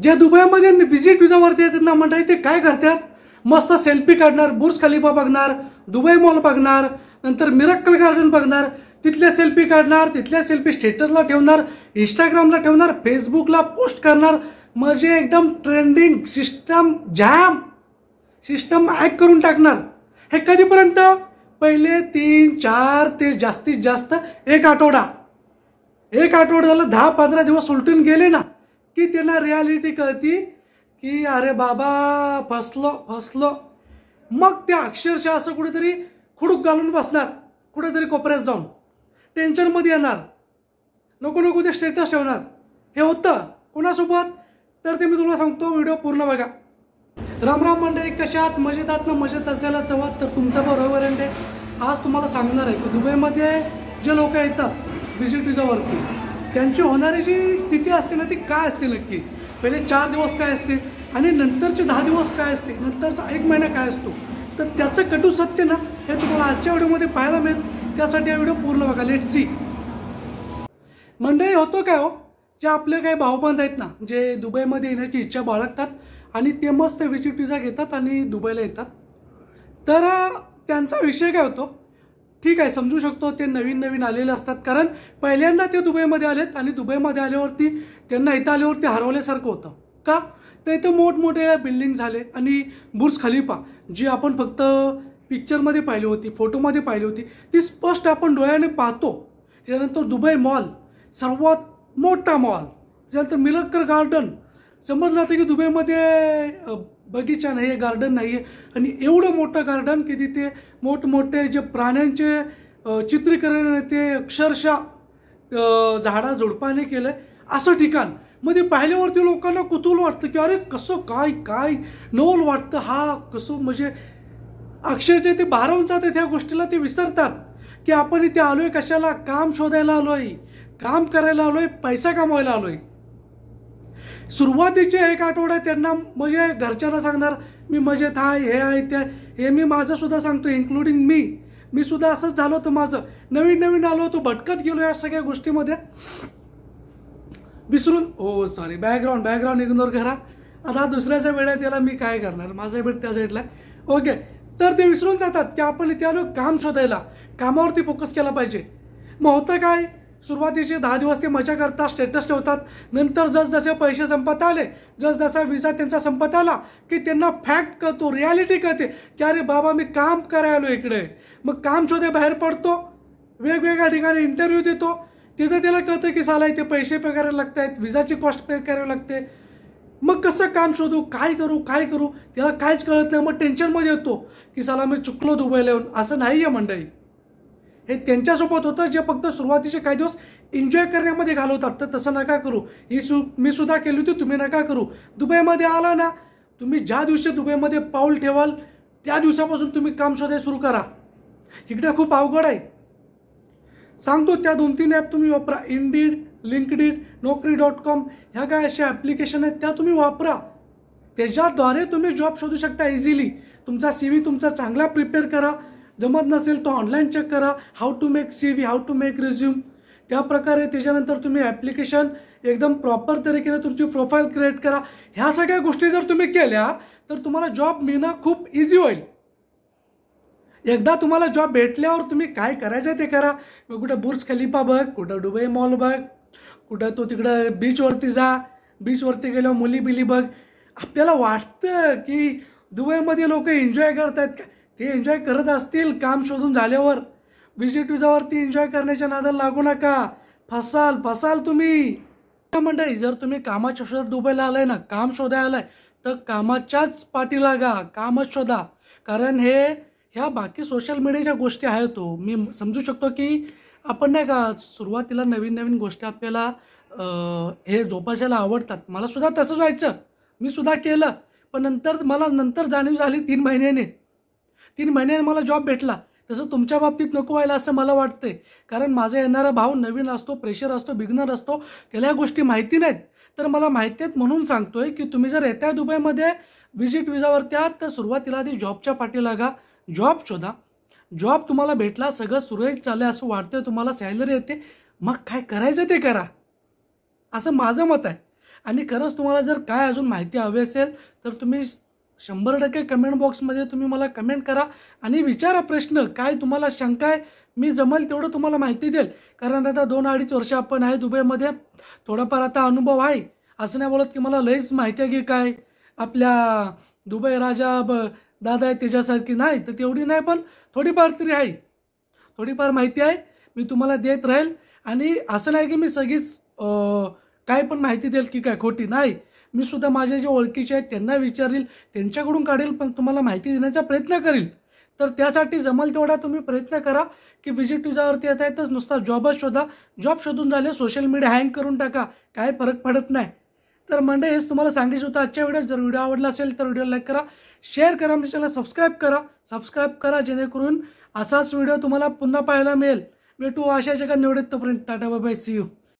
जे दुबईमध्ये व्हिजिट विजावरती येतात ना मंडळी, ते काय करतात, मस्त सेल्फी काढणार, बुर्ज खलिफा बघणार, दुबई मॉल बघणार, नंतर मिरक्कल गार्डन बघणार, तिथल्या सेल्फी काढणार, तिथल्या सेल्फी स्टेटसला ठेवणार, इंस्टाग्रामला ठेवणार, फेसबुकला पोस्ट करणार, म्हणजे एकदम trending system jam system hack करून टाकणार. हे कधीपर्यंत? पहिले 3-4 ते जास्तीत जास्त एक आठवडा झाला, 10-15 दिवस उलटून गेले ना की त्यांना रियालिटी कळती की अरे बाबा फसलो. मग ते अक्षरशः असं कुठेतरी खुडूक घालून बसणार, कुठेतरी कोपऱ्यात जाऊन टेन्शनमध्ये येणार, नको ते स्टेटस ठेवणार. हे होतं कोणासोबत? तर ते मी तुला सांगतो, व्हिडिओ पूर्ण बघा. राम मंडळी, कशात मजेत ना? मजेत असायला चवत तर तुमचं बरोबर आहे. आज तुम्हाला सांगणार आहे की दुबईमध्ये जे लोक येतात व्हिजिट विजावरती, त्यांची होणारी जी स्थिती असते ना ती काय असते नक्की. पहिले 4 दिवस काय असते आणि नंतरचे 10 दिवस काय असते, नंतरचा 1 महिना काय असतो, तर त्याचं कटू सत्य ना हे तुम्हाला आजच्या व्हिडिओमध्ये पाहायला मिळेल. त्यासाठी हा व्हिडिओ पूर्ण बघा. Let see. मंडळी, होतो काय हो, जे आपले काही भाऊबंद आहेत ना, जे दुबईमध्ये येण्याची इच्छा बाळगतात आणि ते मस्त व्हिजिट विजा घेतात आणि दुबईला येतात, तर त्यांचा विषय काय होतो, ठीक आहे, समजू शकतो. ते नवीन आलेले असतात, कारण पहिल्यांदा ते दुबईमध्ये आलेत आणि दुबईमध्ये आल्यावरती त्यांना इथं आल्यावरती हरवल्यासारखं होतं. का? तर इथं मोठमोठे बिल्डिंग झाले आणि बुर्ज खलिफा जी आपण फक्त पिक्चरमध्ये पाहिली होती, फोटोमध्ये पाहिली होती, ती स्पष्ट आपण डोळ्याने पाहतो. त्यानंतर दुबई मॉल, सर्वात मोठा मॉल. त्यानंतर मिरक्कल गार्डन. समजलं जातं की दुबईमध्ये बगीचा नाही आहे, गार्डन नाही आहे, आणि एवढं मोठं गार्डन की तिथे मोठमोठे जे प्राण्यांचे चित्रीकरण आहे ते अक्षरशः झाडा झुडपाने केलं असं ठिकाण. मध्ये पाहिल्यावरती लोकांना कुतूहल वाटतं की अरे कसं काय नवल वाटतं, हा कसं, म्हणजे अक्षरशः ते भारावून जातात त्या गोष्टीला. ते विसरतात की आपण इथे आलोय कशाला, काम शोधायला आलोय, काम करायला आलोय, पैसा कमवायला आलोय. सुरुवातीचे 1 आठवडा त्यांना म्हणजे घरच्यांना सांगणार मी मजेत आहे, हे आहे ते, हे मी माझं सुद्धा सांगतो, इन्क्लुडिंग मी सुद्धा असंच झालं होतं. माझं नवीन आलो होतो, भटकत गेलो या सगळ्या गोष्टीमध्ये, विसरून. ओ सॉरी, बॅकग्राऊंड इग्नोर करा. आता दुसऱ्याच्या वेळेत याला मी काय करणार, माझा वेळ त्या साईडला. ओके, तर ते विसरून जातात की आपण इथे आलो काम शोधायला, कामावरती फोकस केला पाहिजे. मग होतं काय, सुरुवातीचे 10 दिवस ते मजा करतात, स्टेटस ठेवतात. नंतर जसजसे पैसे संपत आले, जसजसा विजा त्यांचा संपत आला की त्यांना फॅक्ट कळतो, रियालिटी कळते की अरे बाबा मी काम करायला आलो इकडे. मग काम शोधे बाहेर पडतो, वेगवेगळ्या ठिकाणी इंटरव्ह्यू देतो. तिथं त्याला कळतं की साला इथे पैसे पे करायला लागत आहेत, विजाची कॉस्ट पे करावी लागते. मग कसं काम शोधू, काय करू, त्याला काहीच कळत नाही. मग टेन्शनमध्ये येतो की साला मी चुकलो दुबईला येऊन. असं नाही आहे मंडळी, हे त्यांच्यासोबत होतं जे फक्त सुरुवातीचे काही दिवस एन्जॉय करण्यामध्ये घालवतात. तर तसं नका करू. मी सुद्धा केली होती, तुम्ही नका करू. दुबईमध्ये आला ना, तुम्ही ज्या दिवशी दुबईमध्ये पाऊल ठेवाल त्या दिवसापासून तुम्ही काम शोधायला सुरू करा. इकडे खूप अवघड आहे, सांगतो. त्या 2-3 ॲप तुम्ही वापरा. इंडीड, लिंक्डइन, Naukri.com ह्या काय अशा ॲप्लिकेशन आहेत, त्या तुम्ही वापरा. त्याच्याद्वारे तुम्ही जॉब शोधू शकता इझिली. तुमचा CV तुमचा चांगला प्रिपेअर करा. जमत नसेल तो ऑनलाईन चेक करा. How to make CV, how to make resume, त्या प्रकारे. त्याच्यानंतर तुम्ही ॲप्लिकेशन एकदम प्रॉपर तरीकेने तुमची प्रोफाईल क्रिएट करा. ह्या सगळ्या गोष्टी जर तुम्ही केल्या तर तुम्हाला जॉब मिळणं खूप इझी होईल. एकदा तुम्हाला जॉब भेटल्यावर तुम्ही काय करायचं ते करा. मग कुठं बुर्ज खलिफा बघ, कुठं दुबई मॉल बघ, कुठं तो तिकडं बीचवरती जा, बीचवरती गेल्यावर मुली बिली बघ. आपल्याला वाटतं की दुबईमध्ये लोक एन्जॉय करतायत का, ते एन्जॉय करत असतील. काम शोधून झाल्यावर व्हिजिट विजावरती एन्जॉय करण्याच्या नादाला लागू नका, फसाल तुम्ही. मंडळी, जर तुम्ही कामाच्या शोधात दुबईला आलाय ना, काम शोधायला आलाय, तर कामाच्याच पाठी लागा, कामच शोधा. कारण ह्या बाकी सोशल मीडियाच्या गोष्टी आहेत, तो मी समजू शकतो की आपण नाही का सुरुवातीला नवीन गोष्टी आपल्याला हे जोपासायला आवडतात. मला सुद्धा तसंच व्हायचं, मी सुद्धा केलं. पण नंतर जाणीव झाली 3 महिन्याने मला जॉब भेटला. तसं तुमच्या बाबतीत नको व्हायला असं मला वाटतंय. कारण माझा येणारा भाऊ नवीन असतो, प्रेशर असतो, बिगनर असतो, त्याला या गोष्टी माहिती नाहीत. तर मला माहिती आहेत म्हणून सांगतोय की तुम्ही जर येत्या दुबईमध्ये व्हिजिट विजावरती आहात तर सुरुवातीला आधी जॉबच्या पाठी लागा, जॉब शोधा. जॉब तुम्हाला भेटला, सगळं सुरळीत चाललंय असं वाटतंय, तुम्हाला सॅलरी येते, मग काय करायचं ते करा, असं माझं मत आहे. आणि खरंच तुम्हाला जर काय अजून माहिती हवी असेल तर तुम्ही 100% कमेंट बॉक्समध्ये तुम्ही मला कमेंट करा आणि विचारा प्रश्न, काय तुम्हाला शंका आहे, मी जमेल तेवढं तुम्हाला माहिती देईल. कारण आता 2-2.5 वर्ष आपण आहे दुबईमध्ये, थोडाफार आता अनुभव आहे. असं नाही बोलत की मला लईच माहिती आहे की काय आपल्या दुबई राजा दादा आहे त्याच्यासारखी, नाही तर तेवढी नाही, पण थोडीफार तरी आहे, थोडीफार माहिती आहे, मी तुम्हाला देत राहील. आणि असं नाही की मी सगळीच काय पण माहिती देईल की काय खोटी, नाही. मी सुद्धा माझे जे ओळखीचे आहेत त्यांना विचारील, त्यांच्याकडून काढेल, पण तुम्हाला माहिती देण्याचा प्रयत्न करील. तर त्यासाठी जमल तेवढा तुम्ही प्रयत्न करा की व्हिजिट विजावरती येता येतच नुसता जॉबच शोधा. जॉब शोधून झाले सोशल मीडिया हँग करून टाका, काय फरक पडत नाही. तर मंडळी हेच तुम्हाला सांगायचं होतं आजच्या व्हिडिओ. जर व्हिडिओ आवडला असेल तर व्हिडिओ लाईक करा, शेअर करा, आमच्या चॅनल सबस्क्राईब करा जेणेकरून असाच व्हिडिओ तुम्हाला पुन्हा पाहायला मिळेल. भेटू अशा जगा निवडत, तोपर्यंत tata bye bye, see you.